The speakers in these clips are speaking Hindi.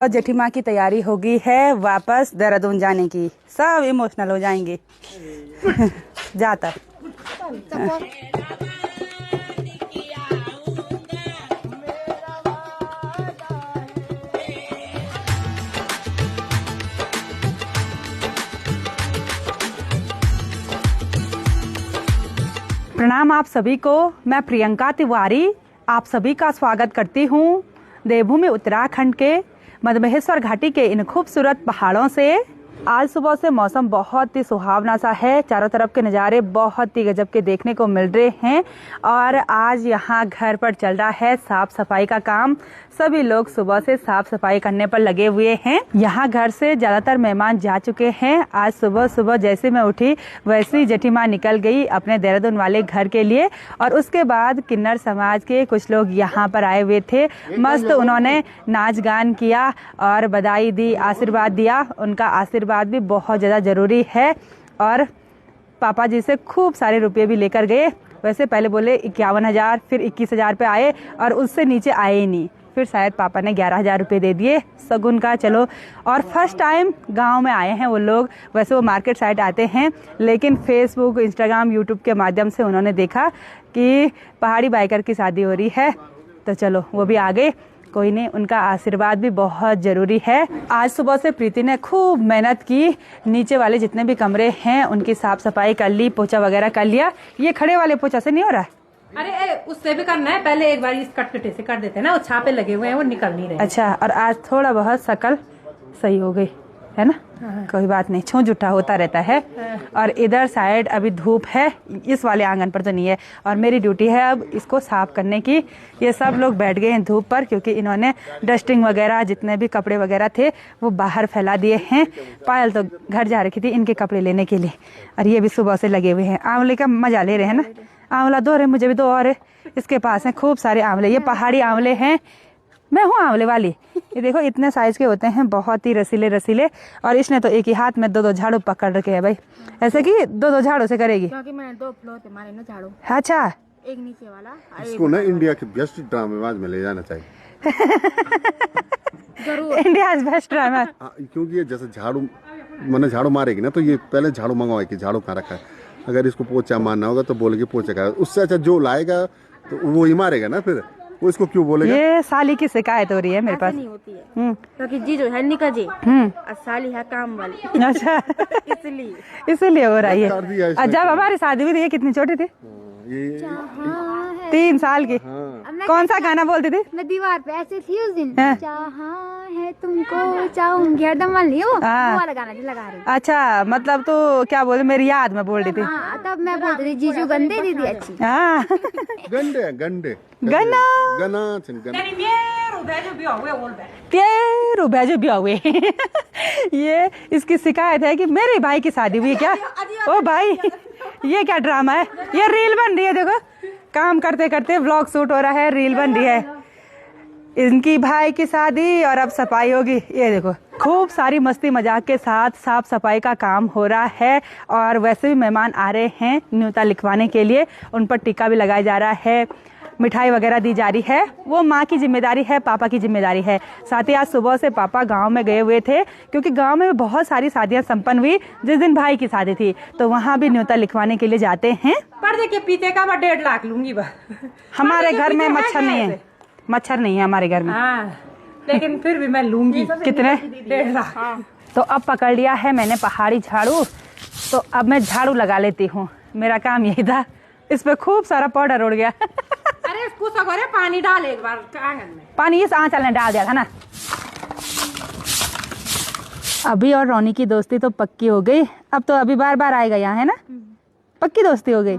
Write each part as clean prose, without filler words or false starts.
और जेठी माँ की तैयारी होगी है वापस देहरादून जाने की। सब इमोशनल हो जाएंगे जाता। प्रणाम आप सभी को। मैं प्रियंका तिवारी आप सभी का स्वागत करती हूँ देवभूमि उत्तराखंड के मधमहेश्वर घाटी के इन खूबसूरत पहाड़ों से। आज सुबह से मौसम बहुत ही सुहावना सा है, चारों तरफ के नज़ारे बहुत ही गजब के देखने को मिल रहे हैं। और आज यहाँ घर पर चल रहा है साफ सफाई का काम। सभी लोग सुबह से साफ सफाई करने पर लगे हुए हैं। यहाँ घर से ज़्यादातर मेहमान जा चुके हैं। आज सुबह सुबह जैसे मैं उठी वैसे ही जेठी माँ निकल गई अपने देहरादून वाले घर के लिए। और उसके बाद किन्नर समाज के कुछ लोग यहाँ पर आए हुए थे। मस्त उन्होंने नाच गान किया और बधाई दी, आशीर्वाद दिया। उनका आशीर्वाद भी बहुत ज़्यादा ज़रूरी है। और पापा जी से खूब सारे रुपये भी लेकर गए। वैसे पहले बोले 51,000, फिर 21,000 पे आए और उससे नीचे आए ही नहीं। फिर शायद पापा ने 11,000 रुपये दे दिए सगुन का। चलो, और फर्स्ट टाइम गांव में आए हैं वो लोग। वैसे वो मार्केट साइड आते हैं, लेकिन फेसबुक, इंस्टाग्राम, यूट्यूब के माध्यम से उन्होंने देखा कि पहाड़ी बाइकर की शादी हो रही है, तो चलो वो भी आ गए। कोई नहीं, उनका आशीर्वाद भी बहुत ज़रूरी है। आज सुबह से प्रीति ने खूब मेहनत की। नीचे वाले जितने भी कमरे हैं उनकी साफ़ सफाई कर ली, पोछा वगैरह कर लिया। ये खड़े वाले पोछा से नहीं हो रहा है? अरे उससे भी करना है। पहले एक बार इस कटकटे से कर देते हैं ना, वो छापे लगे हुए हैं, वो निकल नहीं रहे। अच्छा, और आज थोड़ा बहुत शकल सही हो गई है ना? हाँ। कोई बात नहीं, छू जुठा होता रहता है। हाँ। और इधर साइड अभी धूप है, इस वाले आंगन पर तो नहीं है। और मेरी ड्यूटी है अब इसको साफ करने की। ये सब लोग बैठ गए हैं धूप पर, क्योंकि इन्होंने डस्टिंग वगैरह जितने भी कपड़े वगैरह थे वो बाहर फैला दिए हैं। पायल तो घर जा रखी थी इनके कपड़े लेने के लिए। और ये भी सुबह से लगे हुए हैं, आंवले का मजा ले रहे हैं ना। आंवला दो रहे, मुझे भी दो। और इसके पास है खूब सारे आंवले, ये पहाड़ी आंवले हैं। मैं हूँ आंवले वाली। ये देखो इतने साइज के होते हैं, बहुत ही रसीले रसीले। और इसने तो एक ही हाथ में 2-2 झाड़ू पकड़ रखे है भाई। ऐसे कि 2-2 झाड़ू से करेगी, क्योंकि मैंने 2 फ्लोर थे मारे ना झाड़ू। अच्छा, एक नीचे वाला। इसको ना इंडिया के बेस्ट ड्रामेबाज में ले जाना चाहिए। जरूर, इंडिया बेस्ट ड्रामा। क्योंकि ये जैसे झाड़ू मैंने झाड़ू मारेगी ना, तो ये पहले झाड़ू मंगवाएगी, झाड़ू कहाँ रखा है। अगर इसको पोछा मारना होगा तो बोलेगी पोछा का। उससे अच्छा जो लाएगा तो वो ही मारेगा ना, फिर वो इसको क्यों बोलेगा? ये साली की शिकायत हो रही है मेरे पास। नहीं होती है, क्योंकि जी जो है निका जी और साली है काम वाली। अच्छा इसलिए हो रही है। जब हमारी शादी हुई थी ये कितनी छोटी थी? ये 3 साल की। कौन सा गाना बोलती थी? मैं दीवार पे ऐसे थी उस दिन। चाहा है तुमको चाहूंगी हरदम वाली वो वाला गाना जो लगा रही। अच्छा, मतलब तो क्या बोले, मेरी याद में बोल रही थी। तब मैं बोलती थी जीजू गंदे, दीदी अच्छी। गंडे गंडे गना गना तेरू भेजो भी हुए। ये इसकी शिकायत है कि मेरे भाई की शादी हुई क्या? ओ भाई, ये क्या ड्रामा है? ये रील बन रही है। देखो, काम करते करते व्लॉग शूट हो रहा है, रील बन रही है। इनकी भाई की शादी और अब सफाई होगी। ये देखो, खूब सारी मस्ती मजाक के साथ साफ सफाई का काम हो रहा है। और वैसे भी मेहमान आ रहे हैं न्योता लिखवाने के लिए, उन पर टीका भी लगाया जा रहा है, मिठाई वगैरह दी जा रही है। वो माँ की जिम्मेदारी है, पापा की जिम्मेदारी है। साथ ही आज सुबह से पापा गांव में गए हुए थे, क्योंकि गांव में बहुत सारी शादियां संपन्न हुई। जिस दिन भाई की शादी थी तो वहाँ भी न्योता लिखवाने के लिए जाते हैं। पर्दे के पीछे का मैं 1.5 लाख लूंगी बस। हमारे घर में मच्छर नहीं है, मच्छर नहीं है हमारे घर में। लेकिन फिर भी मैं लूंगी। कितने? 1.5 लाख। तो अब पकड़ लिया है मैंने पहाड़ी झाड़ू, तो अब मैं झाड़ू लगा लेती हूँ। मेरा काम यही था। इस पे खूब सारा पाउडर उड़ गया। अरे इसको सगोरे पानी डाल एक बार आंगन में। पानी इस आंचल ने डाल दिया था ना। अभी और रोनी की दोस्ती तो पक्की हो गई। अब तो अभी बार बार आएगा यहाँ, है ना? पक्की दोस्ती हो गई।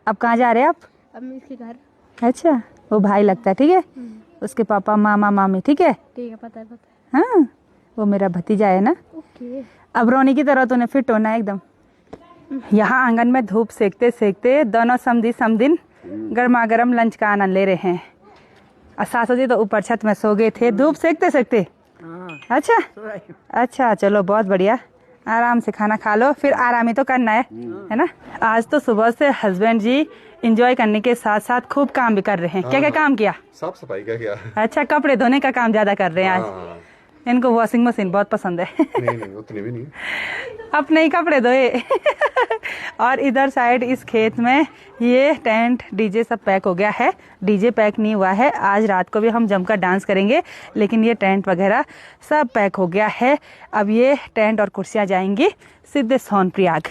अब कहाँ जा रहे हैं आप? अब मैं इसके घर। अच्छा, वो भाई लगता है, ठीक है। उसके पापा, मामा, मामी, ठीक है। ठीक है, पता है। हाँ, वो मेरा भतीजा है ना। ओके। अब रोनी की तरह तूने फिट होना है एकदम। यहाँ आंगन में धूप सेकते सेकते दोनों समदिन गर्मा गर्म लंच का आनंद ले रहे हैं। और सासू जी तो ऊपर छत में सो गए थे धूप सेकते सेकते। अच्छा, चलो बहुत बढ़िया। आराम से खाना खा लो, फिर आराम ही तो करना है ना? आज तो सुबह से हस्बैंड जी एंजॉय करने के साथ साथ खूब काम भी कर रहे हैं। क्या क्या काम किया? साफ सफाई का किया। अच्छा, कपड़े धोने का काम ज्यादा कर रहे हैं आज। इनको वॉशिंग मशीन बहुत पसंद है। नहीं उतनी भी नहीं। अपने ही कपड़े धोए। और इधर साइड इस खेत में ये टेंट डीजे सब पैक हो गया है। डीजे पैक नहीं हुआ है, आज रात को भी हम जमकर डांस करेंगे, लेकिन ये टेंट वगैरह सब पैक हो गया है। अब ये टेंट और कुर्सियाँ जाएंगी सीधे सोनप्रयाग,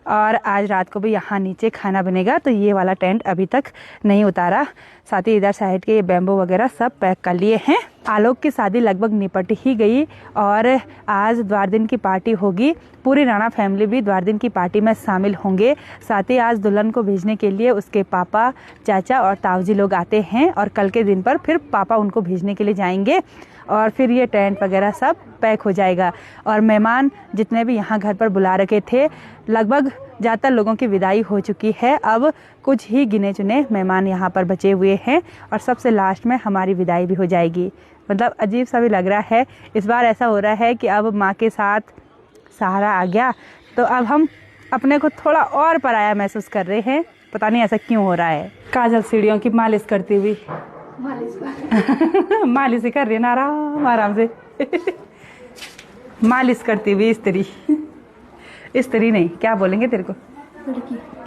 और आज रात को भी यहाँ नीचे खाना बनेगा। तो ये वाला टेंट अभी तक नहीं उतारा। साथ ही इधर साइड के ये बैम्बू वगैरह सब पैक कर लिए हैं। आलोक की शादी लगभग निपट ही गई और आज द्वार दिन की पार्टी होगी। पूरी राणा फैमिली भी द्वार दिन की पार्टी में शामिल होंगे। साथ ही आज दुल्हन को भेजने के लिए उसके पापा, चाचा और ताऊजी लोग आते हैं, और कल के दिन पर फिर पापा उनको भेजने के लिए जाएंगे, और फिर ये टेंट वगैरह सब पैक हो जाएगा। और मेहमान जितने भी यहाँ घर पर बुला रखे थे, लगभग ज़्यादातर लोगों की विदाई हो चुकी है। अब कुछ ही गिने चुने मेहमान यहाँ पर बचे हुए हैं, और सबसे लास्ट में हमारी विदाई भी हो जाएगी। मतलब अजीब सा भी लग रहा है। इस बार ऐसा हो रहा है कि अब माँ के साथ सहारा आ गया, तो अब हम अपने को थोड़ा और पराया महसूस कर रहे हैं। पता नहीं ऐसा क्यों हो रहा है। काजल सीढ़ियों की मालिश करती हुई मालिश ही कर रही है ना, आराम आराम से। मालिश करती हुई स्त्री नहीं, क्या बोलेंगे तेरे को,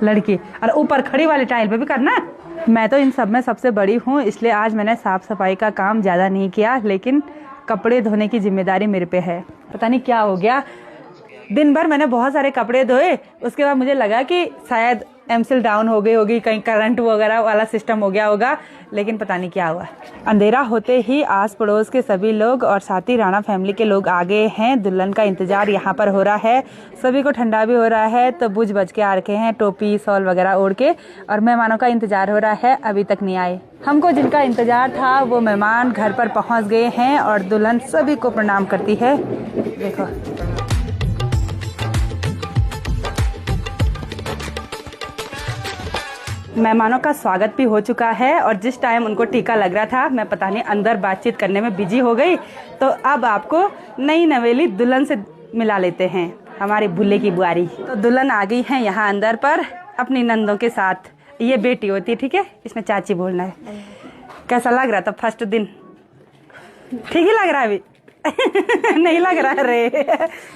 लड़की। और ऊपर खड़ी वाली टाइल पे भी करना है। मैं तो इन सब में सबसे बड़ी हूँ, इसलिए आज मैंने साफ सफाई का काम ज़्यादा नहीं किया, लेकिन कपड़े धोने की जिम्मेदारी मेरे पे है। पता नहीं क्या हो गया, दिन भर मैंने बहुत सारे कपड़े धोए, उसके बाद मुझे लगा कि शायद एमसील डाउन हो गई होगी, कहीं करंट वगैरह वाला सिस्टम हो गया होगा, लेकिन पता नहीं क्या हुआ। अंधेरा होते ही आस पड़ोस के सभी लोग और साथ ही राणा फैमिली के लोग आ गए हैं। दुल्हन का इंतजार यहाँ पर हो रहा है। सभी को ठंडा भी हो रहा है, तो बुझ बज के आ रखे हैं टोपी शॉल वगैरह ओढ़ के, और मेहमानों का इंतजार हो रहा है, अभी तक नहीं आए। हमको जिनका इंतजार था वो मेहमान घर पर पहुँच गए हैं, और दुल्हन सभी को प्रणाम करती है। देखो मेहमानों का स्वागत भी हो चुका है, और जिस टाइम उनको टीका लग रहा था, मैं पता नहीं अंदर बातचीत करने में बिजी हो गई। तो अब आपको नई नवेली दुल्हन से मिला लेते हैं, हमारी भुल्ले की बुआरी। तो दुल्हन आ गई है यहाँ अंदर पर अपनी नंदों के साथ। ये बेटी होती है, ठीक है, इसमें चाची बोलना है। कैसा लग रहा था फर्स्ट दिन? ठीक ही लग रहा है अभी? नहीं लग रहा रे।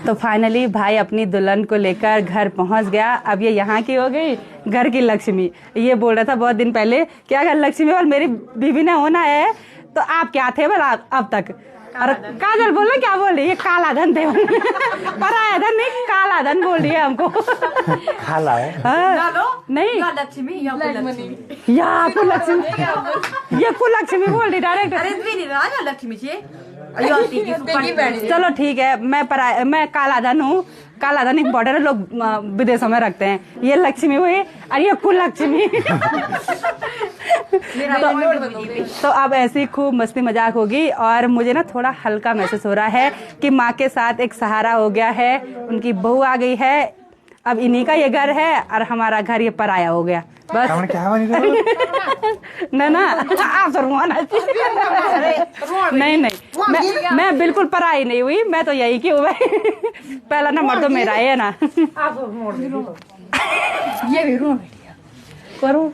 तो फाइनली भाई अपनी दुल्हन को लेकर घर पहुंच गया। अब ये यहाँ की हो गई घर की लक्ष्मी। ये बोल रहा था बहुत दिन पहले कि अगर लक्ष्मी और मेरी बीवी ने होना है तो आप क्या थे बोला अब तक। और काजल बोलो क्या बोल रही है, काला धन थे। पराया धन नहीं, काला धन बोल रही है हमको। खाला है नहीं, लक्ष्मी या कुलक्ष्मी, ये कुलक्ष्मी बोल रही डायरेक्ट। लक्ष्मी चलो ठीक है, मैं काला धन हूँ। काला धन इम्पोर्टेंट है, लोग विदेशों में रखते हैं। ये लक्ष्मी हुई और ये कुलक्ष्मी। तो अब ऐसी खूब मस्ती मजाक होगी, और मुझे ना थोड़ा हल्का महसूस हो रहा है कि माँ के साथ एक सहारा हो गया है। उनकी बहू आ गई है, अब इन्हीं का ये घर है और हमारा घर ये पराया हो गया बस। ना आप नहीं, मैं बिल्कुल पराई नहीं हुई, मैं तो यही की हूँ। पहला नंबर तो मेरा है ना। ये भी रो करो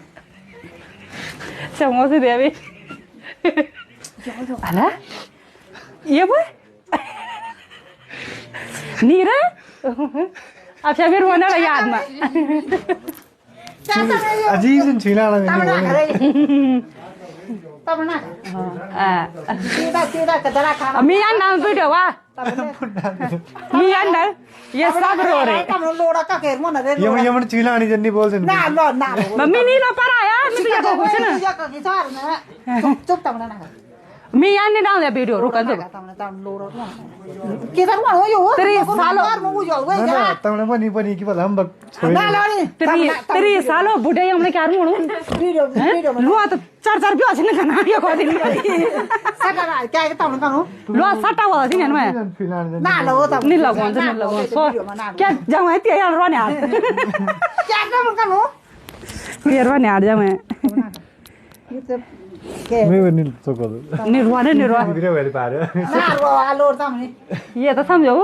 समोसे दे अभी। अला ये वो नीरा अच्छा फिर होना याद में अजीब से छीना मियाँ नाम वीडियो वा मियाँ ना ये सब रो रहे यमन छीना नहीं जन्नी बोल दे मम्मी नहीं लो पर आया मैं तो ये कुछ ना मियाँ ने डाल दिया वीडियो रुका दो तेरी तमने बनी बनी की बोला हम तेरी सालो बुढ़े हमने क्या रूणू लो तो चार भी अच्छे खाना ये को दिन लो सटा हुआ थी मैं नहीं लगो सो क्या जाऊँ है यार रोने यार यार रोने यार जाऊँ मैं नहीं तो कर निर्वाण वीडियो वाली पा रहे ये तो समझो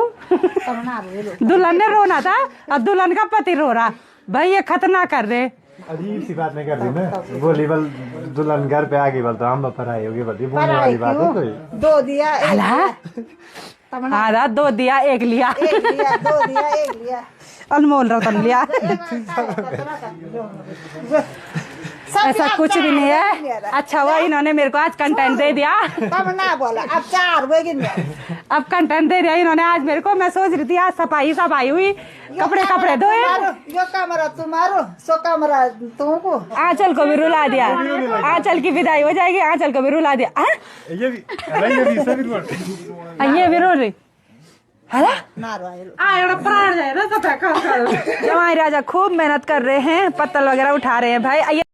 दुल्हन ने रोना था और दुल्हन का पति रो रहा। भाई ये खतरनाक कर रहे। अजीब सी बात नहीं कर रही ना, बोली बल दुल्हन घर पे आ गई बल तो हम पर आई होगी, बोलती बोलने वाली बात है कोई दो दिया हाँ रात 2 दिया 1 लिया 2 दिया 1 लिया अनमोल रतन लिया ऐसा कुछ भी नहीं है। अच्छा हुआ इन्होंने मेरे को आज कंटेंट दे दिया। तब ना बोला अब 4 बजे अब कंटेंट दे दिया इन्होंने आज मेरे को। मैं सोच रही थी आज सफाई हुई, कपड़े धोए। जो कमरा तुम्हारो सो कमरा तुमको। आंचल को भी रुला दिया, आंचल की विदाई हो जाएगी, आंचल को भी रुला दिया। ये भी रो रही प्राण जाए ना जमाई राजा खूब मेहनत कर रहे हैं, पत्तल वगैरह उठा रहे हैं भाई।